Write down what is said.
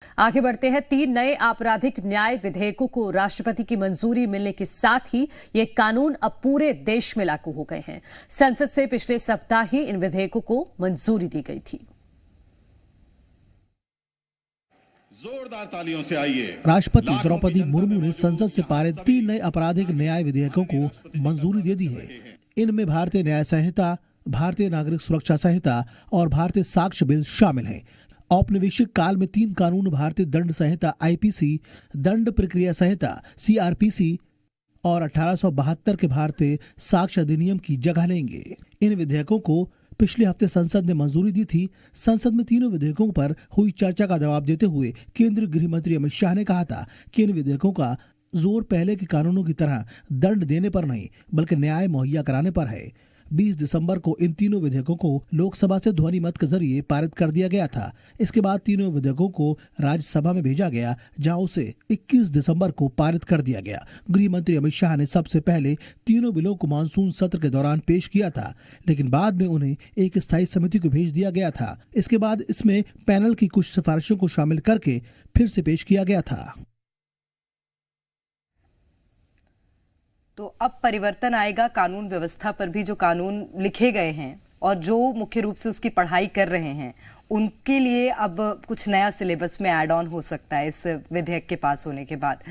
आगे बढ़ते हैं। 3 नए आपराधिक न्याय विधेयकों को राष्ट्रपति की मंजूरी मिलने के साथ ही ये कानून अब पूरे देश में लागू हो गए हैं। संसद से पिछले सप्ताह ही इन विधेयकों को मंजूरी दी गई थी। जोरदार तालियों से आइए। राष्ट्रपति द्रौपदी मुर्मू ने संसद से पारित 3 नए आपराधिक न्याय विधेयकों को मंजूरी दे दी है। इनमें भारतीय न्याय संहिता, भारतीय नागरिक सुरक्षा संहिता और भारतीय साक्ष्य बिल शामिल हैं। औपनिवेशिक काल में 3 कानून भारतीय दंड संहिता आईपीसी, दंड प्रक्रिया संहिता सीआरपीसी और 1872 के भारतीय साक्ष्य अधिनियम की जगह लेंगे। इन विधेयकों को पिछले हफ्ते संसद ने मंजूरी दी थी। संसद में तीनों विधेयकों पर हुई चर्चा का जवाब देते हुए केंद्रीय गृह मंत्री अमित शाह ने कहा था कि इन विधेयकों का जोर पहले के कानूनों की तरह दंड देने पर नहीं, बल्कि न्याय मुहैया कराने पर है। 20 दिसंबर को इन तीनों विधेयकों को लोकसभा से ध्वनि मत के जरिए पारित कर दिया गया था। इसके बाद तीनों विधेयकों को राज्यसभा में भेजा गया, जहां उसे 21 दिसंबर को पारित कर दिया गया। गृह मंत्री अमित शाह ने सबसे पहले तीनों बिलों को मानसून सत्र के दौरान पेश किया था, लेकिन बाद में उन्हें एक स्थायी समिति को भेज दिया गया था। इसके बाद इसमें पैनल की कुछ सिफारिशों को शामिल करके फिर से पेश किया गया था। तो अब परिवर्तन आएगा कानून व्यवस्था पर भी। जो कानून लिखे गए हैं और जो मुख्य रूप से उसकी पढ़ाई कर रहे हैं, उनके लिए अब कुछ नया सिलेबस में ऐड ऑन हो सकता है इस विधेयक के पास होने के बाद।